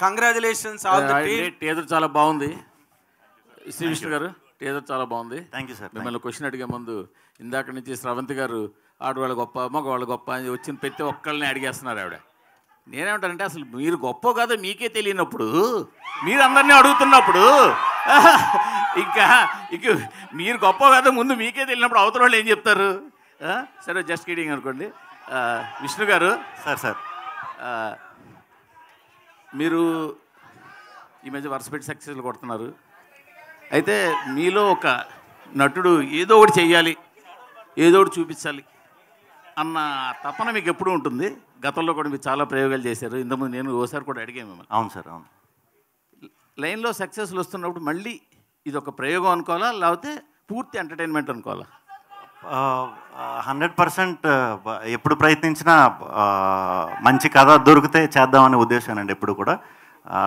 Congratulations all the team. Teaser చాలా బాగుంది శ్రీ విష్ణు గారు, టీజర్ చాలా బాగుంది. Thank you sir. మిమ్మల్ని క్వశ్చన్ అడిగే ముందు ఇందాక నుంచి స్రవంతి గారు ఆడవాళ్ళు గొప్ప మగవాళ్ళు గొప్ప అని వచ్చిన ప్రతి ఒక్కళ్ళని అడిగేస్తున్నారు ఆవిడ. నేనేమంటానంటే అసలు మీరు గొప్ప కాదో మీకే తెలియనప్పుడు మీరు అందరినీ అడుగుతున్నప్పుడు ఇంకా మీరు గొప్ప కాదో ముందు మీకే తెలియనప్పుడు అవతల వాళ్ళు ఏం చెప్తారు? సరే జస్ట్ కిడింగ్ అనుకోండి. విష్ణు గారు సార్ మీరు ఈ మధ్య వరుసపెట్టి సక్సెస్లు కొడుతున్నారు. అయితే మీలో ఒక నటుడు ఏదో ఒకటి చెయ్యాలి, ఏదో ఒకటి చూపించాలి అన్న తపన మీకు ఎప్పుడు ఉంటుంది? గతంలో కూడా మీరు చాలా ప్రయోగాలు చేశారు. ఇంతకుముందు నేను ఓసారి కూడా అడిగాను మిమ్మల్ని. అవును సార్, అవును. లైన్లో సక్సెస్లు వస్తున్నప్పుడు మళ్ళీ ఇది ఒక ప్రయోగం అనుకోవాలా, లేకపోతే పూర్తి ఎంటర్టైన్మెంట్ అనుకోవాలా? 100% ఎప్పుడు ప్రయత్నించినా మంచి కథ దొరికితే చేద్దామనే ఉద్దేశం అండి ఎప్పుడు కూడా.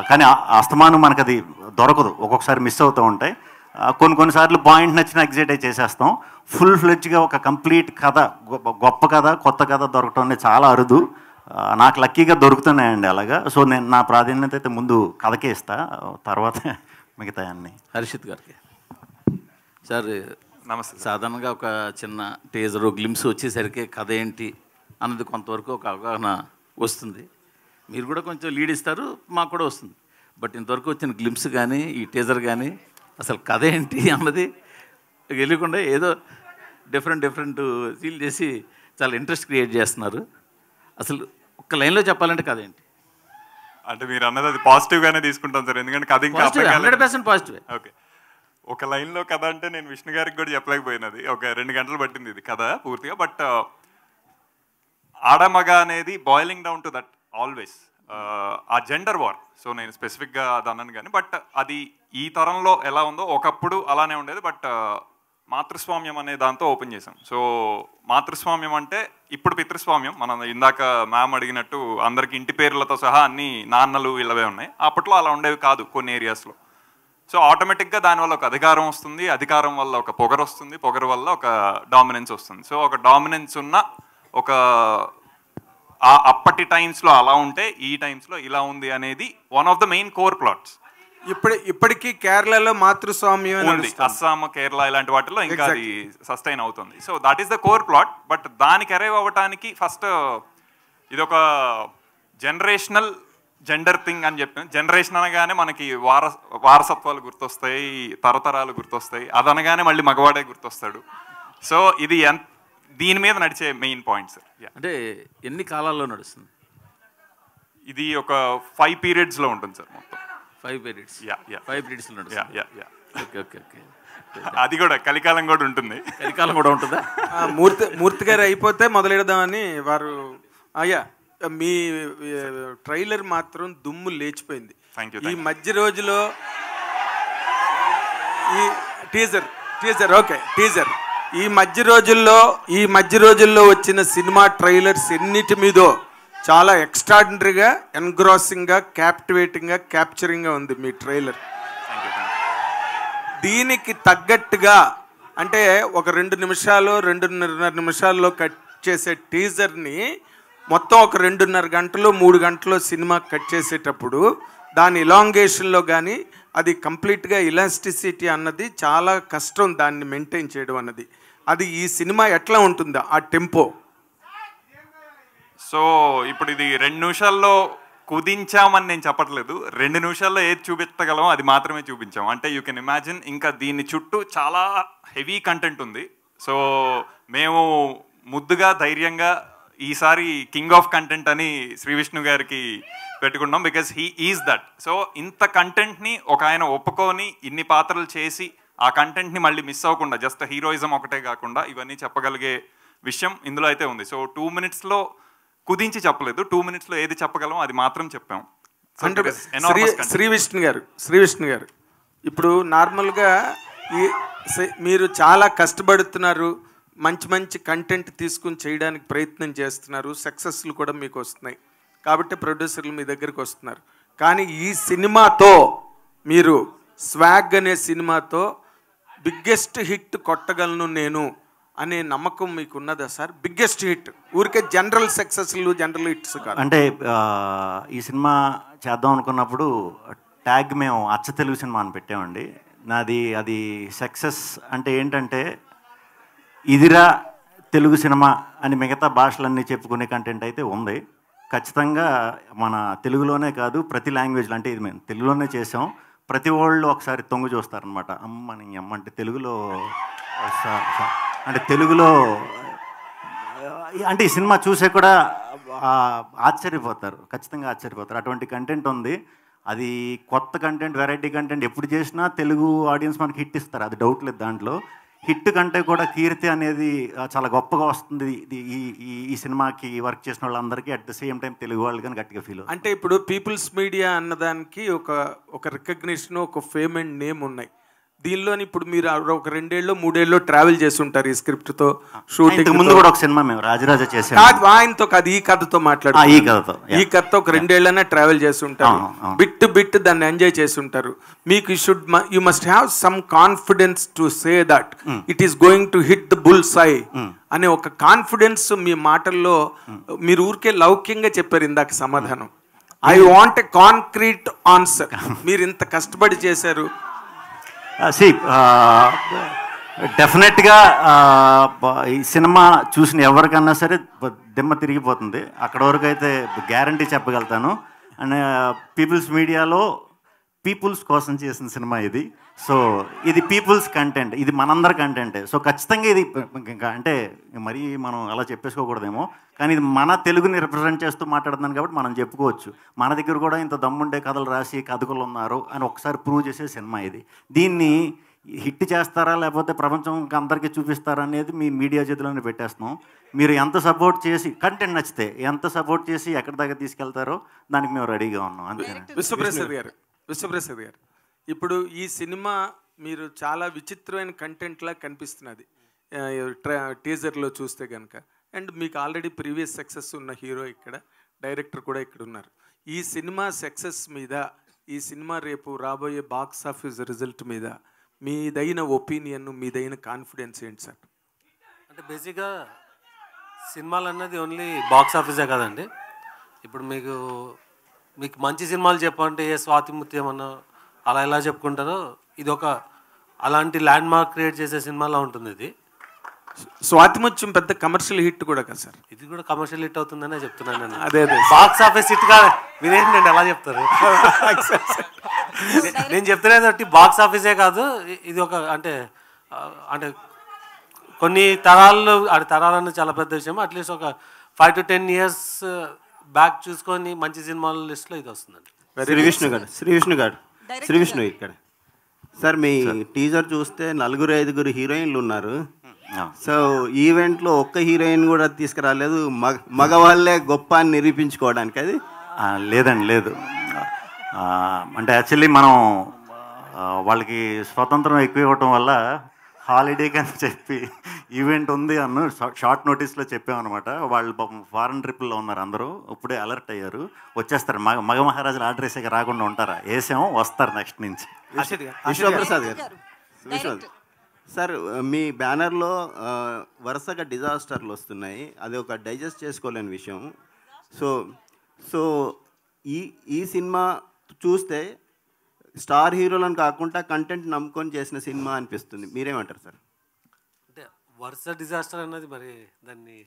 కానీ అస్తమానం మనకు అది దొరకదు, ఒక్కొక్కసారి మిస్ అవుతూ ఉంటాయి. కొన్నిసార్లు పాయింట్ నచ్చిన ఎగ్జైట్ అయి చేసేస్తాం. ఫుల్ ఫ్లెడ్జ్గా ఒక కంప్లీట్ కథ, గొప్ప కథ, కొత్త కథ దొరకటం అనేది చాలా అరుదు. నాకు లక్కీగా దొరుకుతున్నాయండి అలాగా. సో నేను నా ప్రాధాన్యత అయితే ముందు కథకే ఇస్తా, తర్వాత మిగతా అన్నీ. హర్షిత్ గారికి సార్ నమస్తే. సాధారణంగా ఒక చిన్న టీజర్ గ్లిమ్స్ వచ్చేసరికి కథ ఏంటి అన్నది కొంతవరకు ఒక అవగాహన వస్తుంది. మీరు కూడా కొంచెం లీడ్ ఇస్తారు, మాకు కూడా వస్తుంది. బట్ ఇంతవరకు వచ్చిన గ్లిమ్స్ కానీ ఈ టీజర్ కానీ అసలు కథ ఏంటి అన్నది తెలియకుండా ఏదో డిఫరెంట్ ఫీల్ చేసి చాలా ఇంట్రెస్ట్ క్రియేట్ చేస్తున్నారు. అసలు ఒక్క లైన్లో చెప్పాలంటే కథ ఏంటి? అంటే మీరు అన్నది అది పాజిటివ్గానే తీసుకుంటాం సార్, ఎందుకంటే కథ ఇంకా 100% పాజిటివ్. ఓకే, ఒక లైన్లో కథ అంటే నేను విష్ణు గారికి కూడా చెప్పలేకపోయినది. ఒక 2 గంటలు పట్టింది ఇది కథ పూర్తిగా. బట్ ఆడమగ అనేది boiling down to that always ఆ జెండర్ వార్. సో నేను స్పెసిఫిక్గా అది అన్నాను కానీ, బట్ అది ఈ తరంలో ఎలా ఉందో ఒకప్పుడు అలానే ఉండేది. బట్ మాతృస్వామ్యం అనే దాంతో ఓపెన్ చేసాం. సో మాతృస్వామ్యం అంటే ఇప్పుడు పితృస్వామ్యం. మనం ఇందాక మ్యామ్ అడిగినట్టు అందరికి ఇంటి పేర్లతో సహా అన్ని నాన్నలు వీళ్ళవే ఉన్నాయి. అప్పట్లో అలా ఉండేవి కాదు కొన్ని ఏరియాస్లో. సో ఆటోమేటిక్గా దానివల్ల ఒక అధికారం వస్తుంది, అధికారం వల్ల ఒక పొగరు వస్తుంది, పొగరు వల్ల ఒక డామినెన్స్ వస్తుంది. సో ఒక డామినెన్స్ ఉన్న ఒక అప్పటి టైమ్స్లో అలా ఉంటే ఈ టైమ్స్లో ఇలా ఉంది అనేది one of the main core plots. ఇప్పటికీ కేరళలో మాతృస్వామ్యం ఉంది, అస్సాం, కేరళ ఇలాంటి వాటిల్లో ఇంకా అది సస్టైన్ అవుతుంది. So that is the core plot. But దానికి అరైవ్ అవ్వటానికి ఫస్ట్ ఇదొక జనరేషనల్ జెండర్ థింగ్ అని చెప్పాను. జనరేషన్ అనగానే మనకి వారసత్వాలు గుర్తొస్తాయి, తరతరాలు గుర్తొస్తాయి. అదనగానే మళ్ళీ మగవాడే గుర్తొస్తాడు. సో ఇది దీని మీద నడిచే మెయిన్ పాయింట్స్. అంటే ఎన్ని కాలాల్లో నడుస్తుంది ఇది? ఒక 5 పీరియడ్స్లో ఉంటుంది సార్ మొత్తం. 5 periods. 5 periodsలో నడుస్తుంది. ఓకే. అది కూడా కలికాలం కూడా ఉంటుంది. కలికాలం కూడా ఉంటుందా? మూర్తి గారు అయిపోతే మొదలెడదామని వారు. అయ్యా, మీ ట్రైలర్ మాత్రం దుమ్ము లేచిపోయింది. ఈ మధ్య రోజులో ఈ టీజర్ ఓకే టీజర్ ఈ మధ్య రోజుల్లో వచ్చిన సినిమా ట్రైలర్స్ ఎన్నిటి మీదో చాలా ఎక్స్ట్రాడినరీగా, ఎన్గ్రాసింగ్గా, క్యాప్టివేటింగ్గా, క్యాప్చరింగ్గా ఉంది మీ ట్రైలర్. దీనికి తగ్గట్టుగా అంటే ఒక 2.5 నిమిషాల్లో కట్ చేసే టీజర్ని మొత్తం ఒక 2.5 గంటలు 3 గంటలు సినిమా కట్ చేసేటప్పుడు దాని ఇలాంగేషన్లో కానీ అది కంప్లీట్గా ఇలాస్టిసిటీ అన్నది చాలా కష్టం, దాన్ని మెయింటైన్ చేయడం అన్నది. అది ఈ సినిమా ఎట్లా ఉంటుందా ఆ టెంపో? సో ఇప్పుడు ఇది 2 నిమిషాల్లో కుదించామని నేను చెప్పట్లేదు. 2 నిమిషాల్లో ఏది చూపించగలం అది మాత్రమే చూపించాం. అంటే యూ కెన్ ఇమాజిన్ ఇంకా దీని చుట్టూ చాలా హెవీ కంటెంట్ ఉంది. సో మేము ముద్దుగా ధైర్యంగా ఈసారి కింగ్ ఆఫ్ కంటెంట్ అని శ్రీ విష్ణు గారికి పెట్టుకున్నాం. Because he is that. So ఇంత కంటెంట్ని ఒక ఆయన ఒప్పుకొని ఇన్ని పాత్రలు చేసి ఆ కంటెంట్ని మళ్ళీ మిస్ అవ్వకుండా జస్ట్ హీరోయిజం ఒకటే కాకుండా ఇవన్నీ చెప్పగలిగే విషయం ఇందులో అయితే ఉంది. సో 2 మినిట్స్లో కుదించి చెప్పలేదు, 2 మినిట్స్లో ఏది చెప్పగలం అది మాత్రం చెప్పాం. శ్రీ విష్ణు గారు ఇప్పుడు నార్మల్గా మీరు చాలా కష్టపడుతున్నారు, మంచి కంటెంట్ తీసుకుని చేయడానికి ప్రయత్నం చేస్తున్నారు, సక్సెస్లు కూడా మీకు వస్తున్నాయి కాబట్టి ప్రొడ్యూసర్లు మీ దగ్గరికి వస్తున్నారు. కానీ ఈ సినిమాతో మీరు స్వాగ్ అనే సినిమాతో బిగ్గెస్ట్ హిట్ కొట్టగలను నేను అనే నమ్మకం మీకు ఉన్నదా సార్? బిగ్గెస్ట్ హిట్, ఊరికే జనరల్ సక్సెస్లు జనరల్ హిట్స్ కాదు. అంటే ఈ సినిమా చేద్దాం అనుకున్నప్పుడు ట్యాగ్ మేము అచ్చ తెలుగు సినిమా అని పెట్టామండి. అది సక్సెస్ అంటే ఏంటంటే ఇదిరా తెలుగు సినిమా అని మిగతా భాషలన్నీ చెప్పుకునే కంటెంట్ అయితే ఉంది. ఖచ్చితంగా మన తెలుగులోనే కాదు ప్రతి లాంగ్వేజ్లో, అంటే ఇది మేము తెలుగులోనే చేసాం, ప్రతి వాళ్ళు ఒకసారి తొంగు చూస్తారనమాట. అమ్మని అమ్మ అంటే తెలుగులో అంటే తెలుగులో అంటే ఈ సినిమా చూసే కూడా ఆశ్చర్యపోతారు, ఖచ్చితంగా ఆశ్చర్యపోతారు. అటువంటి కంటెంట్ ఉంది. అది కొత్త కంటెంట్, వెరైటీ కంటెంట్ ఎప్పుడు చేసినా తెలుగు ఆడియన్స్ మనకి హిట్ ఇస్తారు, అది డౌట్ లేదు దాంట్లో. హిట్ కంటే కూడా కీర్తి అనేది చాలా గొప్పగా వస్తుంది ఈ సినిమాకి వర్క్ చేసిన వాళ్ళందరికీ. At the same time Telugu వాళ్ళు కానీ గట్టిగా ఫీల్ అవుతుంది. అంటే ఇప్పుడు పీపుల్స్ మీడియా అన్నదానికి ఒక రికగ్నిషన్, ఒక ఫేమ్ అండ్ నేమ్ ఉన్నాయి. దీనిలోని ఇప్పుడు మీరు ఒక 2 ఏళ్ళు 3 ఏళ్ళు ట్రావెల్ చేసి ఉంటారు ఈ స్క్రిప్ట్ తో. షూటింగ్ ముందు కూడా ఒక సినిమా మేము రాజరాజ చేసాం. ఆయనతో కాదు, ఈ కథతో మాట్లాడు. ఈ కథతో ఒక 2 ఏళ్ళనే ట్రావెల్ చేసి ఉంటారు, బిట్ దాన్ని ఎంజాయ్ చేసి ఉంటారు. మీకు you must have some confidence to say that it is going to hit the bullseye అనే ఒక కాన్ఫిడెన్స్ మీ మాటల్లో. మీరు ఊరికే లౌక్యంగా చెప్పారు ఇందాక సమాధానం. I want a concrete answer. మీరు ఇంత కష్టపడి చేశారు. డెఫినెట్గా ఈ సినిమా చూసిన ఎవరికన్నా సరే దిమ్మ తిరిగిపోతుంది. అక్కడ వరకు అయితే గ్యారంటీ చెప్పగలుగుతాను. అండ్ పీపుల్స్ మీడియాలో పీపుల్స్ కోసం చేసిన సినిమా ఇది. సో ఇది పీపుల్స్ కంటెంట్, ఇది మనందరి కంటెంటే. సో ఖచ్చితంగా ఇది అంటే మరీ మనం అలా చెప్పేసుకోకూడదేమో, కానీ ఇది మన తెలుగుని రిప్రజెంట్ చేస్తూ మాట్లాడుతున్నాను కాబట్టి మనం చెప్పుకోవచ్చు. మన దగ్గర కూడా ఇంత దమ్ముండే కథలు రాసి కథకులు ఉన్నారు అని ఒకసారి ప్రూవ్ చేసే సినిమా ఇది. దీన్ని హిట్ చేస్తారా లేకపోతే ప్రపంచం అందరికీ చూపిస్తారా అనేది మీ మీడియా చేతిలోనే పెట్టేస్తున్నాం. మీరు ఎంత సపోర్ట్ చేసి, కంటెంట్ నచ్చితే ఎంత సపోర్ట్ చేసి ఎక్కడి దాకా తీసుకెళ్తారో దానికి మేము రెడీగా ఉన్నాం. అంతే. విశ్వప్రసాద్ గారు, ఇప్పుడు ఈ సినిమా మీరు చాలా విచిత్రమైన కంటెంట్లా కనిపిస్తున్నది టీజర్లో చూస్తే కనుక. అండ్ మీకు ఆల్రెడీ ప్రీవియస్ సక్సెస్ ఉన్న హీరో ఇక్కడ, డైరెక్టర్ కూడా ఇక్కడ ఉన్నారు. ఈ సినిమా సక్సెస్ మీద, ఈ సినిమా రేపు రాబోయే బాక్స్ ఆఫీస్ రిజల్ట్ మీద మీదైన ఒపీనియన్, మీదైన కాన్ఫిడెన్స్ ఏంటి సార్? అంటే బేసిక్గా సినిమాలు అన్నది ఓన్లీ బాక్స్ ఆఫీసే కాదండి. ఇప్పుడు మీకు మంచి సినిమాలు చెప్పంటే ఏ స్వాతి ముత్యం అన్న అలా ఎలా చెప్పుకుంటారో, ఇది ఒక అలాంటి ల్యాండ్ మార్క్ క్రియేట్ చేసే సినిమాలా ఉంటుంది. ఇది స్వాతిముత్యం పెద్ద కమర్షియల్ హిట్ కూడా కదా సార్? ఇది కూడా కమర్షియల్ హిట్ అవుతుందనే చెప్తున్నాను నేను. అదే బాక్స్ ఆఫీస్ హిట్ కాదు, మీరేంటండి అలా చెప్తారు? నేను చెప్తున్నది బాక్స్ ఆఫీసే కాదు, ఇది ఒక అంటే కొన్ని తరాలన్నీ చాలా పెద్ద విషయం. అట్లీస్ట్ ఒక 5 to 10 years బ్యాక్ చూసుకొని మంచి సినిమాల లిస్ట్లో ఇది వస్తుందండి. శ్రీ విష్ణు ఇక్కడ సార్, మీ టీజర్ చూస్తే 4-5 హీరోయిన్లు ఉన్నారు. సో ఈవెంట్లో ఒక్క హీరోయిన్ కూడా తీసుకురాలేదు, మగవాళ్ళే గొప్ప అని నిరూపించుకోవడానికి. అది లేదండి, లేదు. అంటే యాక్చువల్లీ మనం వాళ్ళకి స్వతంత్రం ఎక్కువ ఇవ్వటం వల్ల హాలిడేకి అని చెప్పి ఈవెంట్ ఉంది అన్న షార్ట్ నోటీస్లో చెప్పామన్నమాట. వాళ్ళు పాపం ఫారెన్ ట్రిప్లో ఉన్నారు, అందరూ ఇప్పుడే అలర్ట్ అయ్యారు, వచ్చేస్తారు. మగ మహారాజులు ఆర్డర్ వేసాక రాకుండా ఉంటారా? వేసాము, వస్తారు నెక్స్ట్ నుంచి. విశ్వప్రసాద్ గారు సార్, మీ బ్యానర్లో వరుసగా డిజాస్టర్లు వస్తున్నాయి, అది ఒక డైజెస్ట్ చేసుకోలేని విషయం. సో ఈ సినిమా చూస్తే స్టార్ హీరోలను కాకుండా కంటెంట్ నమ్ముకొని చేసిన సినిమా అనిపిస్తుంది. మీరేమంటారు సార్? అంటే వరుస డిజాస్టర్ అన్నది మరి దాన్ని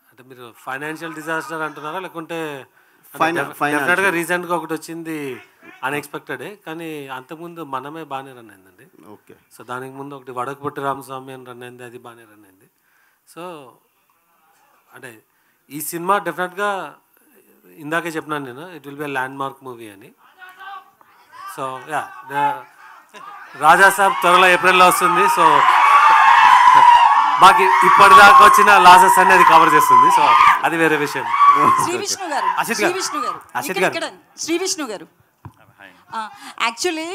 అంటే మీరు ఫైనాన్షియల్ డిజాస్టర్ అంటున్నారా, లేకుంటే డెఫినెట్గా రీసెంట్గా ఒకటి వచ్చింది అన్ఎక్స్పెక్టెడే, కానీ అంతకుముందు మనమే బాగానే రన్ అయిందండి. ఓకే. సో దానికి ముందు ఒకటి వడకపొట్టి రామస్వామి అని రన్ అయింది, అది బాగానే రన్ అయింది. సో అంటే ఈ సినిమా డెఫినెట్గా ఇందాకే చెప్పినాను నేను, it will be land mark movie అని. సో రాజా సాబ్ త్వరలో ఏప్రిల్లో వస్తుంది. సో మాకు ఇప్పటిదాకా వచ్చిన లాసెస్ అనేది కవర్ చేస్తుంది. సో అది వేరే విషయం. శ్రీ విష్ణు గారు యాక్చువల్లీ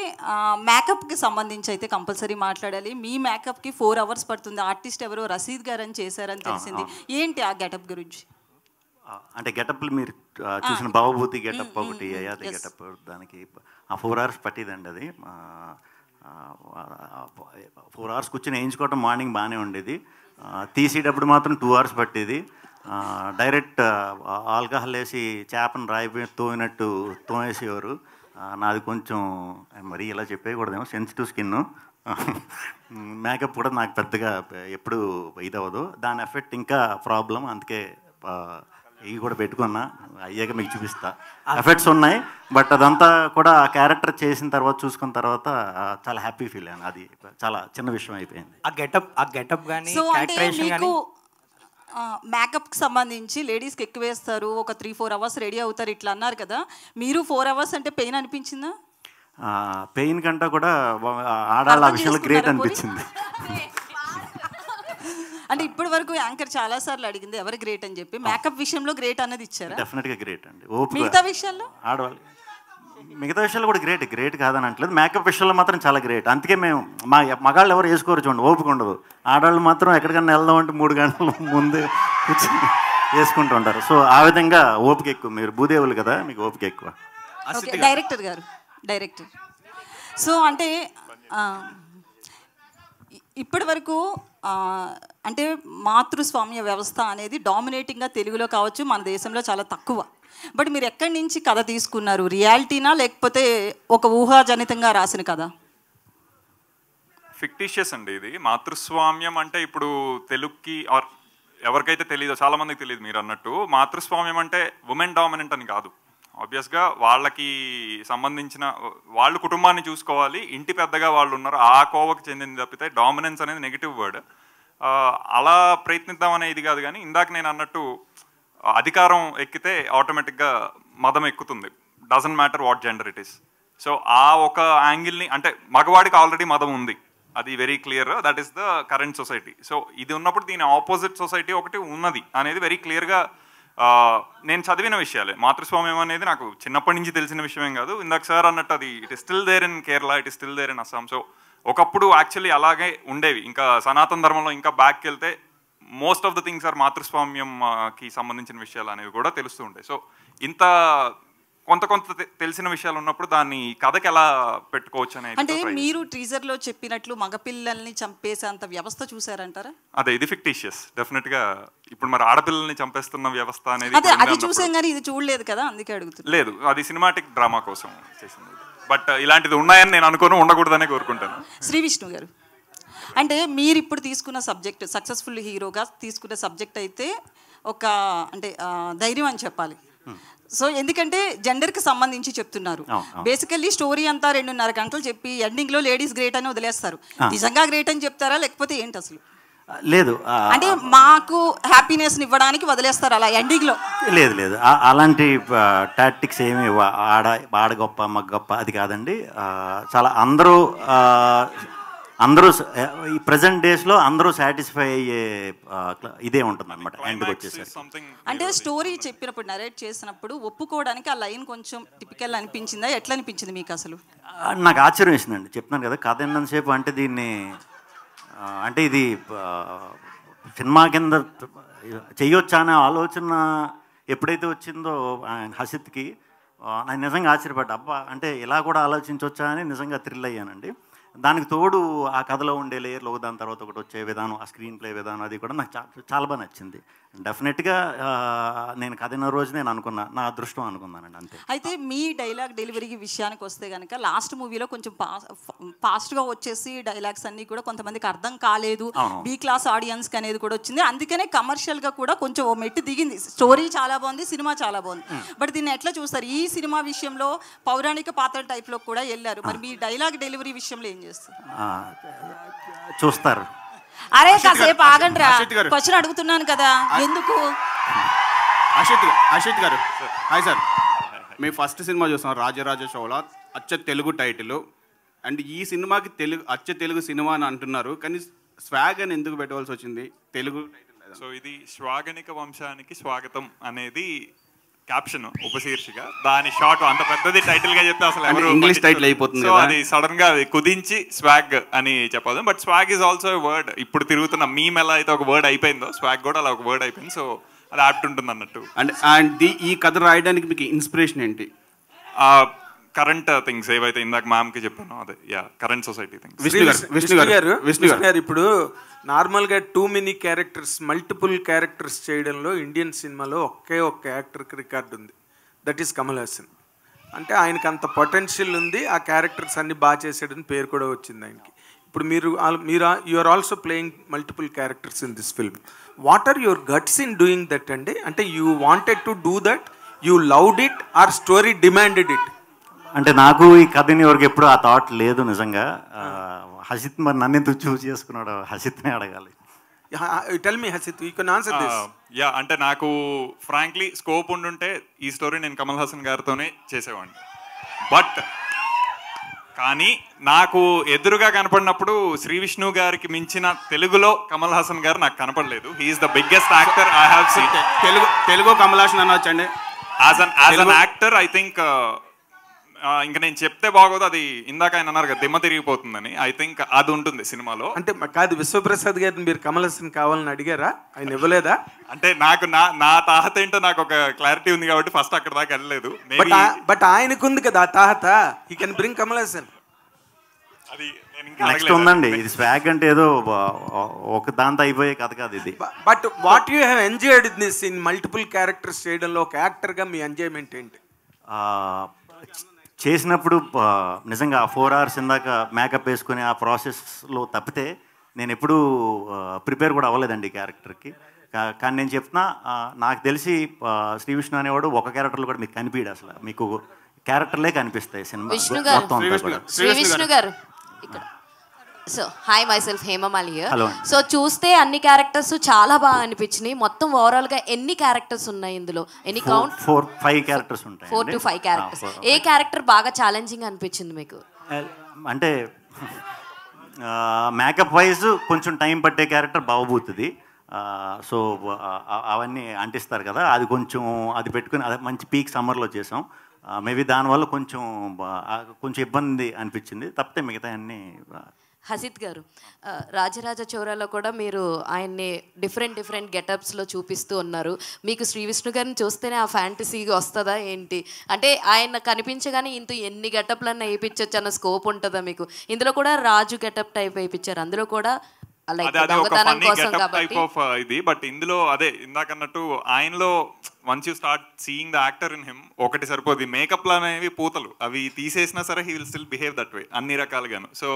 మేకప్కి సంబంధించి అయితే కంపల్సరీ మాట్లాడాలి. మీ మేకప్కి 4 hours పడుతుంది. ఆర్టిస్ట్ ఎవరో రసీద్ గారు అని చేశారని తెలిసింది. ఏంటి ఆ గెటప్ గురించి? అంటే గెటప్లు మీరు చూసిన భవభూతి గెటప్ ఒకటి, అయాతి గెటప్, దానికి ఆ 4 hours పట్టిదండి. అది 4 hours కూర్చొని వేయించుకోవటం మార్నింగ్ బాగానే ఉండేది, తీసేటప్పుడు మాత్రం 2 hours పట్టేది. డైరెక్ట్ ఆల్కహాల్ వేసి చేపను రాయి తోయినట్టు తోమేసేవారు. నాది కొంచెం మరీ ఇలా చెప్పేయకూడదేమో, సెన్సిటివ్ స్కిన్. మేకప్ కూడా నాకు పెద్దగా ఎప్పుడు ఇదవ్వదు, దాని ఎఫెక్ట్ ఇంకా ప్రాబ్లం. అందుకే ఇవి కూడా పెట్టుకున్నా, అయ్యాక మీకు చూపిస్తా. ఎఫెక్ట్స్ ఉన్నాయి, బట్ అదంతా కూడా ఆ క్యారెక్టర్ చేసిన తర్వాత చూసుకున్న తర్వాత చాలా హ్యాపీ ఫీల్ అయ్యాను. అది చాలా చిన్న విషయం అయిపోయింది. ఆ గెటప్ కానీ సో అంటే మీకు మేకప్కి సంబంధించి లేడీస్కి ఎక్కువ వేస్తారు, ఒక 3-4 hours రెడీ అవుతారు ఇట్లా అన్నారు కదా, మీరు 4 hours అంటే పెయిన్ అనిపించిందా? పెయిన్ కంటే కూడా ఆడాళ్ళ విషయంలో గ్రేట్ అనిపించింది. అంటే ఇప్పటి వరకు యాంకర్ చాలా సార్లు అడిగింది ఎవరు గ్రేట్ అని చెప్పి, మేకప్ విషయంలో గ్రేట్ అన్నది ఇచ్చారా? డెఫినెట్గా గ్రేట్ అండి. మిగతా విషయాల్లో ఆడవాళ్ళు మిగతా విషయాల్లో కూడా గ్రేట్ కాదని అంటలేదు, మేకప్ విషయంలో మాత్రం చాలా గ్రేట్. అందుకే మేము మగాళ్ళు ఎవరు వేసుకోరు చూడండి, ఓపిక ఉండదు. ఆడవాళ్ళు మాత్రం ఎక్కడికన్నా వెళ్దాం అంటే 3 గంటల ముందు కూర్చొని వేసుకుంటూ ఉంటారు. సో ఆ విధంగా ఓపిక ఎక్కువ. మీరు భూదేవులు కదా, మీకు ఓపిక ఎక్కువ. డైరెక్టర్ సో అంటే ఇప్పటి వరకు అంటే మాతృస్వామ్య వ్యవస్థ అనేది డామినేటింగ్గా తెలుగులో కావచ్చు, మన దేశంలో చాలా తక్కువ. బట్ మీరు ఎక్కడి నుంచి కథ తీసుకున్నారు? రియాలిటీనా లేకపోతే ఒక ఊహాజనితంగా రాసిన కథ? ఫిక్టిషియస్ అండి ఇది. మాతృస్వామ్యం అంటే ఇప్పుడు తెలుగుకి ఆర్ ఎవరికైతే తెలియదో, చాలా మందికి తెలియదు మీరు అన్నట్టు, మాతృస్వామ్యం అంటే ఉమెన్ డామినెంట్ అని కాదు. ఆబ్వియస్గా వాళ్ళకి సంబంధించిన వాళ్ళు కుటుంబాన్ని చూసుకోవాలి, ఇంటి పెద్దగా వాళ్ళు ఉన్నారు, ఆ కోవకు చెందింది తప్పితే డామినెన్స్ అనేది నెగిటివ్ వర్డ్. అలా ప్రయత్నిద్దామనే ఇది కాదు. కానీ ఇందాక నేను అన్నట్టు అధికారం ఎక్కితే ఆటోమేటిక్గా మదం ఎక్కుతుంది, doesn't matter what gender it is. So ఆ ఒక యాంగిల్ని, అంటే మగవాడికి ఆల్రెడీ మదం ఉంది, అది very clear, that is the current society. So ఇది ఉన్నప్పుడు దీని ఆపోజిట్ సొసైటీ ఒకటి ఉన్నది అనేది వెరీ క్లియర్గా నేను చదివిన విషయాలే. మాతృస్వామ్యం అనేది నాకు చిన్నప్పటి నుంచి తెలిసిన విషయమేం కాదు. ఇందాక సార్ అన్నట్టు అది it is still there in Kerala, it is still there in Assam. So ఒకప్పుడు యాక్చువల్లీ అలాగే ఉండేవి. ఇంకా సనాతన ధర్మంలో ఇంకా బ్యాక్కి వెళ్తే most of the things are మాతృస్వామ్యంకి సంబంధించిన విషయాలు అనేవి కూడా తెలుస్తూ ఉంటాయి. సో ఇంత కొంత తెలిసిన విషయాలు ఉన్నప్పుడు దాన్ని కథకి ఎలా పెట్టుకోవచ్చు అనేది. అంటే మీరు టీజర్ లో చెప్పినట్లు మగపిల్లల్ని చంపేసేంత వ్యవస్థ చూసారంటారా? అదే, ఇది ఫిక్టిషియస్ డెఫినెట్ గా. ఇప్పుడు మరి ఆడపిల్లల్ని చంపేస్తున్న వ్యవస్థ అనేది అది చూసాం కానీ ఇది చూడలేదు కదా, అందుకే అడుగుతున్నా. లేదు, అది సినిమాటిక్ డ్రామా కోసం చేసింది. బట్ ఇలాంటిది ఉన్నాయని నేను అనుకోను, ఉండకూడదనే కోరుకుంటాను. శ్రీ విష్ణు గారు, అంటే మీరు ఇప్పుడు తీసుకున్న సబ్జెక్ట్, సక్సెస్ఫుల్ హీరోగా తీసుకున్న సబ్జెక్ట్ అయితే ఒక అంటే ధైర్యం అని చెప్పాలి. సో ఎందుకంటే జెండర్కి సంబంధించి చెప్తున్నారు. బేసికల్లీ స్టోరీ అంతా 2.5 గంటలు చెప్పి ఎండింగ్లో లేడీస్ గ్రేట్ అని వదిలేస్తారు. నిజంగా గ్రేట్ అని చెప్తారా లేకపోతే ఏంటి అసలు? లేదు, అంటే మాకు హ్యాపీనెస్ ఇవ్వడానికి వదిలేస్తారు అలా ఎండింగ్లో? లేదు, అలాంటి టాక్టిక్స్ ఏమి ఆడ గొప్ప మగ గొప్ప అది కాదండి. చాలా అందరూ ఈ ప్రజెంట్ డేస్లో అందరూ సాటిస్ఫై అయ్యే ఇదే ఉంటుంది అనమాట ఎండ్కి వచ్చేసరికి. అంటే స్టోరీ చెప్పినప్పుడు నరేట్ చేసినప్పుడు ఒప్పుకోవడానికి ఆ లైన్ కొంచెం టిపికల్ అనిపించిందా? ఎట్లా అనిపించింది మీకు అసలు? నాకు ఆశ్చర్యం వేసిందండి, చెప్తున్నాను కదా, కథ ఎన్నంతసేపు అంటే దీన్ని అంటే ఇది సినిమా కింద చెయ్యొచ్చా అనే ఆలోచన ఎప్పుడైతే వచ్చిందో హసిత్కి, నాకు నిజంగా ఆశ్చర్యపడ్డా. అబ్బా, అంటే ఇలా కూడా ఆలోచించవచ్చా అని నిజంగా థ్రిల్ అయ్యానండి. దానికి తోడు ఆ కథలో ఉండే లేయర్లు దాని తర్వాత ఒకటి వచ్చే విధానం, ఆ స్క్రీన్ ప్లే విధానం, అది కూడా నాకు చాలా బాగా నచ్చింది. డెఫినెట్గా నేను కథ అయిన రోజు నేను అనుకున్నా, నా అదృష్టం అనుకున్నానండి, అంతే. అయితే మీ డైలాగ్ డెలివరీ విషయానికి వస్తే కనుక లాస్ట్ మూవీలో కొంచెం ఫాస్ట్గా వచ్చేసి డైలాగ్స్ అన్నీ కూడా కొంతమందికి అర్థం కాలేదు, బీ క్లాస్ ఆడియన్స్కి అనేది కూడా వచ్చింది. అందుకనే కమర్షియల్గా కూడా కొంచెం ఓ మెట్టు దిగింది. స్టోరీ చాలా బాగుంది, సినిమా చాలా బాగుంది. బట్ దీన్ని ఎట్లా చూస్తారు? ఈ సినిమా విషయంలో పౌరాణిక పాత్ర టైప్లో కూడా వెళ్ళారు, మరి మీ డైలాగ్ డెలివరీ విషయంలో ఏం చేస్తారు? చూస్తారు. అరే కాసేపు ఆగండి రా, క్వశ్చన్ అడుగుతున్నాను కదా, ఎందుకు? అశిత్ గారు, హాయ్ సార్. మీ ఫస్ట్ సినిమా చూస్తాం రాజరాజ చోళ, అచ్చ తెలుగు టైటిల్. అండ్ ఈ సినిమాకి అచ్చ తెలుగు సినిమా అని అంటున్నారు, కానీ స్వాగ్ అని ఎందుకు పెట్టవలసి వచ్చింది? తెలుగు టైటిల్. సో ఇది శ్వాగనిక వంశానికి స్వాగతం అనేది క్యాప్షన్, ఉపశీర్షిక. దాని షార్ట్ అంత పెద్దది టైటిల్ గా చెప్తే అసలు ఎవరు ఇంగ్లీష్ టైటిల్ అయిపోతుంది. సో అది సడన్ గా కుదించి స్వాగ్ అని చెప్పదు. But swag is also word. ఇప్పుడు తిరుగుతున్న మీమ్ ఎలా అయితే ఒక వర్డ్ అయిపోయిందో, స్వాగ్ కూడా అలా ఒక వర్డ్ అయిపోయింది. సో అది యాప్ట్ ఉంటుంది అన్నట్టు. అండ్ ఈ కథ రాయడానికి మీకు ఇన్స్పిరేషన్ ఏంటి? కరెంట్ థింగ్స్ ఏవైతే ఇందాక మ్యామ్కి చెప్పానో అదే కరెంట్ సొసైటీ థింగ్స్. విష్ణు గారు ఇప్పుడు నార్మల్గా too many characters multiple characters చేయడంలో ఇండియన్ సినిమాలో ఒకే ఒక్క యాక్టర్కి రికార్డు ఉంది, దట్ ఈస్ కమల్ హాసన్. అంటే ఆయనకి అంత పొటెన్షియల్ ఉంది, ఆ క్యారెక్టర్స్ అన్ని బాగా చేసాడని పేరు కూడా వచ్చింది ఆయనకి. ఇప్పుడు మీరు you are also playing multiple characters in this film. What are your guts in doing that అండి? అంటే you wanted to do that, you loved it or story demanded it? అంటే నాకు ఈ కథని వరకు ఎప్పుడు ఆ థాట్ లేదు నిజంగా. హసిత్ మరి నన్ను ఎందుకు చూస్ చేసుకున్నాడు, హసిత్నే అడగాలి. Tell me Hasith, you can answer this. అంటే నాకు ఫ్రాంక్లీ స్కోప్ ఉండుంటే ఈ స్టోరీ నేను కమల్ హాసన్ గారితోనే చేసేవాడిని. బట్ కానీ నాకు ఎదురుగా కనపడినప్పుడు శ్రీ విష్ణు గారికి మించిన తెలుగులో కమల్ హాసన్ గారు నాకు కనపడలేదు. He is the biggest actor I have seen. Telugu Kamal Haasan అనొచ్చండి. As an actor I think ఇంకా నేను చెప్తే బాగోదు, అది ఇందాక ఆయన అన్నారు కదా దిమ్మ తిరిగిపోతుందని. ఐ థింక్ అది ఉంటుంది సినిమాలో. అంటే కాదు, విశ్వప్రసాద్ గారిని మీరు కమల్ హాసన్ కావాలని అడిగారా? ఆయన ఇవ్వలేదా? అంటే నాకు నా తాహత ఏంటో నాకు ఒక క్లారిటీ ఉంది కాబట్టి ఫస్ట్ అక్కడ దాకా వెళ్ళలేదు. బట్ ఆయనకుంది కదా ఆ తాహత, he can bring Kamal Haasan. అది నెక్స్ట్ ఉందండి, ఇది స్వాగ్ అంటే ఏదో ఒక దాంతో అయిపోయే కథ కాదు ఇది. But what you have enjoyed this in multiple characters చేయడంలో ఒక యాక్టర్గా మీ ఎంజాయ్మెంట్ ఏంటి? చేసినప్పుడు నిజంగా 4 hours ఇందాక మేకప్ వేసుకుని ఆ ప్రాసెస్లో తప్పితే నేను ఎప్పుడూ ప్రిపేర్ కూడా అవ్వలేదండి ఈ క్యారెక్టర్కి. కానీ నేను చెప్తున్నా, నాకు తెలిసి శ్రీ విష్ణు అనేవాడు ఒక క్యారెక్టర్లో కూడా మీకు కనిపించడు, అసలు మీకు క్యారెక్టర్లే కనిపిస్తాయి సినిమా మొత్తం. శ్రీ విష్ణు గారు ఇక్కడ. So hi my self Hemamali. So చూస్తే అన్ని క్యారెక్టర్స్ చాలా బాగా అనిపించినాయి. మొత్తం ఓవరాల్ గా ఎన్ని క్యారెక్టర్స్ ఉన్నాయి ఇందులో? ఎన్ని కౌంట్? 4-5 క్యారెక్టర్స్ ఉంటాయి. 4 to 5 క్యారెక్టర్స్. ఏ క్యారెక్టర్ బాగా ఛాలెంజింగ్ అనిపించింది మీకు? అంటే మేకప్ వైజ్ కొంచెం టైం పట్టే క్యారెక్టర్ బావబోతుంది. సో అవన్నీ అంటిస్తారు కదా, అది కొంచెం అది పెట్టుకుని అది మంచి పీక్ సమ్మర్లో చేసాం. మేబీ దానివల్ల కొంచెం ఇబ్బంది అనిపించింది, తప్పితే మిగతా అన్నీ. హసిత్ గారు, రాజరాజ చోరాలో కూడా మీరు ఆయన్ని డిఫరెంట్ గెటప్స్లో చూపిస్తూ ఉన్నారు. మీకు శ్రీ విష్ణు గారిని చూస్తేనే ఆ ఫ్యాంటసీగా వస్తుందా ఏంటి? అంటే ఆయన కనిపించగానే ఎన్ని గెటప్లన్నా వేయించవచ్చు అన్న స్కోప్ ఉంటుందా మీకు? ఇందులో కూడా రాజు గెటప్ టైప్ వేయించారు, అందులో కూడా దొంగతనం కోసం కాబట్టి ఇది. బట్ ఇందులో అదే ఇందాకన్నట్టు ఆయనలో once you start seeing the actor in him ఒకటి సరిపోదు. మేకప్లు అనేవి పూతలు, అవి తీసేసినా సరే he will still behave that way అన్ని రకాలుగాను. సో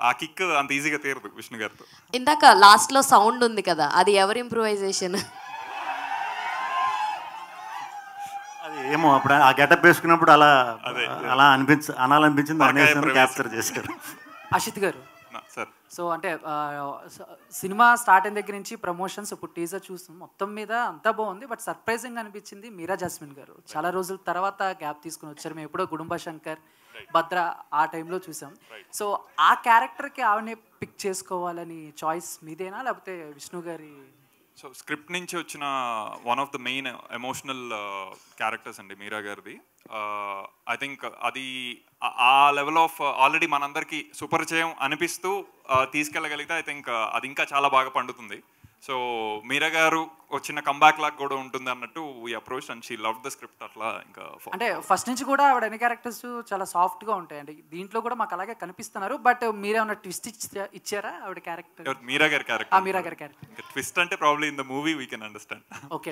ఆ కిక్ అంత ఈజీగా తీరదు విష్ణు గారితో. ఇందాక లాస్ట్లో సౌండ్ ఉంది కదా, అది ఎవరి ఇంప్రూవైజేషన్? అది ఏమో అప్పుడు ఆ గెటప్ వేసుకున్నప్పుడు అలా అనాలనిపించింది, అనేసి క్యాప్చర్ చేశారు. అషిత్ గారు సార్, సో అంటే సినిమా స్టార్ట్ అయిన దగ్గర నుంచి ప్రమోషన్స్ ఇప్పుడు టీజర్ చూస్తాం, మొత్తం మీద అంతా బాగుంది. బట్ సర్ప్రైజింగ్ అనిపించింది మీరా జాస్మిన్ గారు. చాలా రోజుల తర్వాత గ్యాప్ తీసుకుని వచ్చారు. మేము ఎప్పుడో గుడుంబ శంకర్, భద్ర ఆ టైంలో చూసాం. సో ఆ క్యారెక్టర్కి ఆవిడనే పిక్ చేసుకోవాలని చాయిస్ మీదేనా, లేకపోతే విష్ణు గారి? సో స్క్రిప్ట్ నుంచి వచ్చిన one of the main emotional characters అండి మీరా గారిది. ఐ థింక్ అది ఆ లెవెల్ ఆఫ్ ఆల్రెడీ మనందరికీ సుపరిచయం అనిపిస్తూ తీసుకెళ్ళగలిగితే ఐ థింక్ అది ఇంకా చాలా బాగా పండుతుంది. సో మీరా గారు వచ్చిన కంబ్యాక్ లాగా కూడా ఉంటుంది అన్నట్టు we approach and she love the script. అట్లా ఇంకా అంటే ఫస్ట్ నుంచి కూడా ఆవిడ అన్ని క్యారెక్టర్స్ చాలా సాఫ్ట్గా ఉంటాయి అండి, దీంట్లో కూడా మాకు అలాగే కనిపిస్తున్నారు. బట్ మీరేమన్నా ట్విస్ట్ ఇచ్చారా ఆవిడ క్యారెక్టర్? మీరా గారి క్యారెక్టర్, మీరా గారి క్యారెక్టర్ ట్విస్ట్ అంటే probably in the movie we can understand. Okay,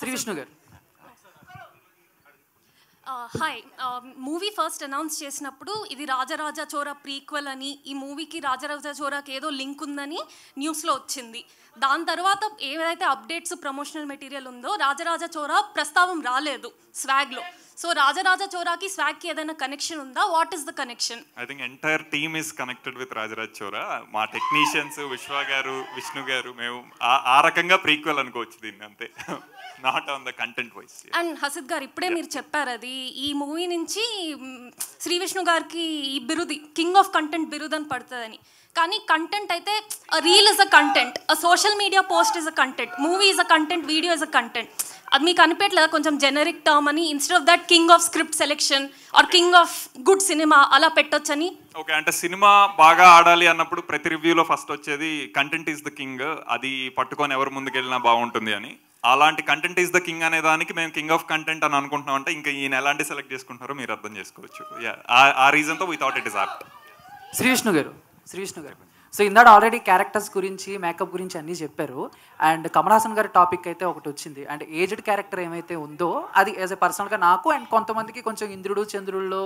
Sri Vishnu garu. Hi, movie first announce చేసినప్పుడు ఇది రాజరాజ చోరా ప్రీక్వెల్ అని, ఈ మూవీకి రాజరాజ చోరాకి ఏదో లింక్ ఉందని న్యూస్లో వచ్చింది. దాని తర్వాత ఏదైతే అప్డేట్స్ ప్రమోషనల్ మెటీరియల్ ఉందో రాజరాజ చోరా ప్రస్తావం రాలేదు స్వాగ్లో. సో రాజరాజ చోరాకి స్వాగ్కి ఏదైనా కనెక్షన్ ఉందా? What is the connection? I think entire team is connected with Rajaraja Chora. మా టెక్నీషియన్స్ విశ్వ గారు, విష్ణు గారు, మేము ఆ రకంగా ప్రీక్వెల్ అనుకోవచ్చు దీన్ని, అంతే. Not on the content wise. And Hasith garu ఇప్పుడే మీరు చెప్పారు, అది ఈ మూవీ నుంచి శ్రీ విష్ణు గారికి ఈ బిరుది కింగ్ ఆఫ్ కంటెంట్ బిరుదు అని పడుతుందని. కానీ కంటెంట్ అయితే reel is a content, social media post is a content, movie is a content, video is a content. అది మీకు అనిపించలేదా కొంచెం జెనరిక్ టర్మ్ అని? Instead of that king of script selection or king of good cinema అలా పెట్టొచ్చని? Okay, అంటే cinema బాగా ఆడాలి అన్నప్పుడు ప్రతి రివ్యూలో ఫస్ట్ వచ్చేది కంటెంట్ ఈజ్ ద కింగ్, అది పట్టుకొని ఎవరు ముందుకెళ్ళినా బాగుంటుంది అని. అలాంటి కంటెంట్ ఈజ్ ద కింగ్ అనే దానికి మేము కింగ్ ఆఫ్ కంటెంట్ అని అనుకుంటున్నాం అంటే ఇంకా ఈయన ఎలాంటి సెలెక్ట్ చేసుకుంటారో మీరు అర్థం చేసుకోవచ్చు. ఆ రీజన్తో we thought it is apt. Sri Vishnu garu so ఇందాక ఆల్రెడీ క్యారెక్టర్స్ గురించి మేకప్ గురించి అన్నీ చెప్పారు. అండ్ కమల్ హాసన్ గారి టాపిక్ అయితే ఒకటి వచ్చింది. అండ్ ఏజ్డ్ క్యారెక్టర్ ఏమైతే ఉందో అది యాజ్ ఎ పర్సనల్గా నాకు అండ్ కొంతమందికి కొంచెం ఇంద్రుడు చంద్రుల్లో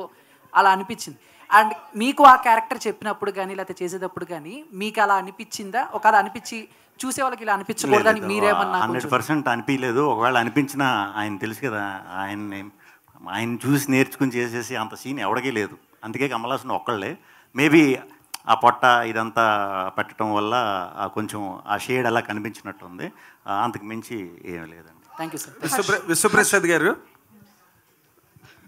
అలా అనిపించింది. అండ్ మీకు ఆ క్యారెక్టర్ చెప్పినప్పుడు కానీ లేకపోతే చేసేటప్పుడు కానీ మీకు అలా అనిపించిందా? ఒకవేళ అనిపించి చూసే వాళ్ళకి ఇలా అనిపించకూడదని మీరేమన్నా? 100% అనిపించలేదు. ఒకవేళ అనిపించినా ఆయన తెలుసు కదా, ఆయన చూసి నేర్చుకుని చేసేసి అంత సీన్ ఎవడికి లేదు. అందుకే కమల్ హాసన్ ఒక్కళ్ళే. మేబీ ఆ పొట్ట ఇదంతా పెట్టడం వల్ల కొంచెం ఆ షేడ్ అలా కనిపించినట్టుంది. అంతకు మించి ఏమీ లేదండి. Thank you sir. విశ్వప్రసాద్ గారు,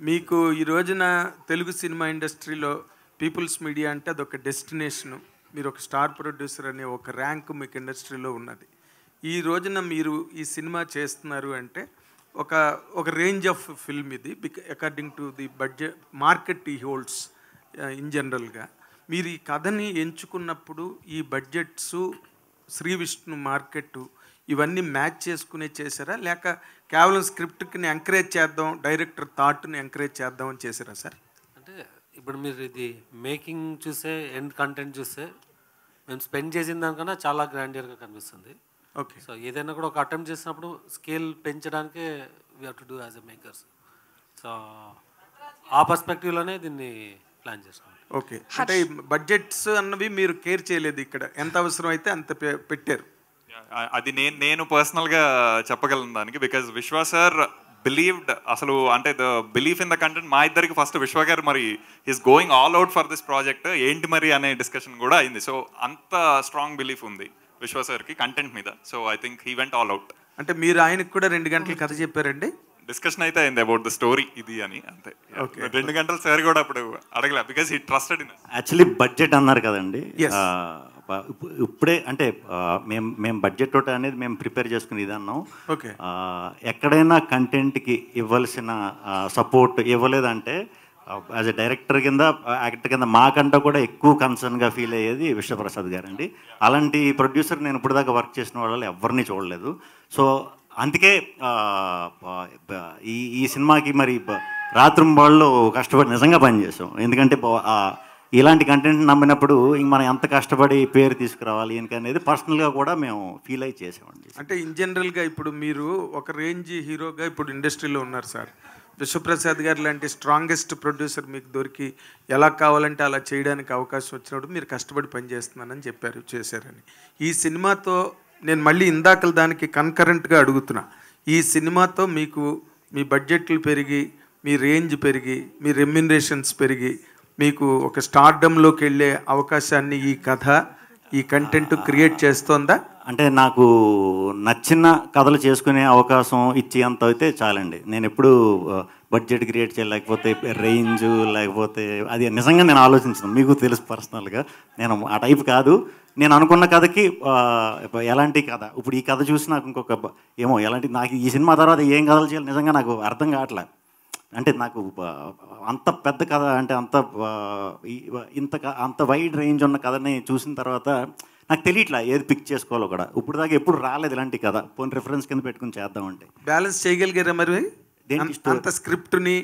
మీకు ఈ రోజున తెలుగు సినిమా ఇండస్ట్రీలో పీపుల్స్ మీడియా అంటే అదొక డెస్టినేషను. మీరు ఒక స్టార్ ప్రొడ్యూసర్ అనే ఒక ర్యాంక్ మీకు ఇండస్ట్రీలో ఉన్నది. ఈ రోజున మీరు ఈ సినిమా చేస్తున్నారు అంటే ఒక రేంజ్ ఆఫ్ ఫిల్మ్ ఇది, according to the budget market ఈ హోల్డ్స్ ఇన్ జనరల్గా. మీరు ఈ కథని ఎంచుకున్నప్పుడు ఈ బడ్జెట్స్, శ్రీ విష్ణు మార్కెట్ ఇవన్నీ మ్యాచ్ చేసుకునే చేశారా, లేక కేవలం స్క్రిప్ట్ని ఎంకరేజ్ చేద్దాం, డైరెక్టర్ థాట్ని ఎంకరేజ్ చేద్దాం అని చేశారా సార్? అంటే ఇప్పుడు మీరు ఇది మేకింగ్ చూసే, ఎండ్ కంటెంట్ చూస్తే మేము స్పెండ్ చేసిన దానికన్నా చాలా గ్రాండియర్గా కనిపిస్తుంది. ఓకే. సో ఏదైనా కూడా ఒక అటెంప్ట్ చేసినప్పుడు స్కేల్ పెంచడానికే we have to do as a makers. So ఆ పర్స్పెక్టివ్లోనే దీన్ని ప్లాన్ చేస్తాం. ఓకే. అంటే బడ్జెట్స్ అన్నవి మీరు కేర్ చేయలేదు, ఇక్కడ ఎంత అవసరం అయితే అంత పెట్టారు. అది నేను పర్సనల్గా చెప్పగలను దానికి. బికాజ్ విశ్వ సార్ బిలీవ్డ్, అసలు అంటే the belief in the content మా ఇద్దరికి ఫస్ట్ విశ్వ గారు మరి is going all out for this project ఏంటి మరి అనే డిస్కషన్ కూడా అయింది. సో అంత స్ట్రాంగ్ బిలీఫ్ ఉంది విశ్వ సార్కి కంటెంట్ మీద. So I think he went all out. అంటే మీరు ఆయనకు కూడా 2 గంటలు కథ చెప్పారండి? డిస్కషన్ అయితే అయింది అబౌట్ ద స్టోరీ ఇది అని, అంతే. 2 గంటలు సార్ కూడా అప్పుడు అడగలే, because he trusted in. Actually budget అన్నారు కదండి, ఇప్పుడే అంటే మేము బడ్జెట్ ఒకటి అనేది మేము ప్రిపేర్ చేసుకుని ఇది అన్నాం. ఎక్కడైనా కంటెంట్కి ఇవ్వాల్సిన సపోర్ట్ ఇవ్వలేదంటే యాజ్ ఎ డైరెక్టర్ కింద, యాక్టర్ కింద మాకంటే కూడా ఎక్కువ కన్సర్న్గా ఫీల్ అయ్యేది విశ్వప్రసాద్ గారండి. అలాంటి ప్రొడ్యూసర్ నేను ఇప్పుడు దాకా వర్క్ చేసిన వాళ్ళు ఎవరిని చూడలేదు. సో అందుకే ఈ సినిమాకి మరి రాత్రింబాళ్ళు కష్టపడి నిజంగా పనిచేసాం. ఎందుకంటే ఇలాంటి కంటెంట్ నమ్మినప్పుడు ఇంక మనం ఎంత కష్టపడి పేరు తీసుకురావాలి అనేది పర్సనల్గా కూడా మేము ఫీల్ అయ్యి చేసామండి. అంటే ఇన్ జనరల్గా ఇప్పుడు మీరు ఒక రేంజ్ హీరోగా ఇప్పుడు ఇండస్ట్రీలో ఉన్నారు సార్. విశ్వప్రసాద్ గారు లాంటి స్ట్రాంగెస్ట్ ప్రొడ్యూసర్ మీకు దొరికి ఎలా కావాలంటే అలా చేయడానికి అవకాశం వచ్చినప్పుడు మీరు కష్టపడి పనిచేస్తున్నానని చెప్పారు, చేశారని. ఈ సినిమాతో నేను మళ్ళీ ఇందాకల దానికి కన్కరెంట్గా అడుగుతున్నా, ఈ సినిమాతో మీకు మీ బడ్జెట్లు పెరిగి, మీ రేంజ్ పెరిగి, మీ రెమ్యునరేషన్స్ పెరిగి, మీకు ఒక స్టార్డమ్లోకి వెళ్ళే అవకాశాన్ని ఈ కథ, ఈ కంటెంట్ క్రియేట్ చేస్తోందా? అంటే నాకు నచ్చిన కథలు చేసుకునే అవకాశం ఇచ్చేంత అయితే చాలండి. నేను ఎప్పుడు బడ్జెట్ క్రియేట్ చేయాలి, లేకపోతే రేంజ్, లేకపోతే అది నిజంగా నేను ఆలోచించను. మీకు తెలుసు పర్సనల్గా నేను ఆ టైప్ కాదు. నేను అనుకున్న కథకి ఎలాంటి కథ, ఇప్పుడు ఈ కథ చూసి నాకు ఇంకొక ఏమో ఎలాంటి, నాకు ఈ సినిమా తర్వాత ఏం కథలు చేయాలి నిజంగా నాకు అర్థం కావట్లేదు. అంటే నాకు అంత పెద్ద కథ అంటే అంత వైడ్ రేంజ్ ఉన్న కథని చూసిన తర్వాత నాకు తెలియట్లా ఏది పిక్ చేసుకోవాలో కూడా. ఇప్పుడు దాకా ఎప్పుడు రాలేదు ఇలాంటి కథ. పోనీ రిఫరెన్స్ కింద పెట్టుకుని చేద్దామంటే బ్యాలెన్స్ చేయగలిగారా మరి అంత స్క్రిప్ట్ని,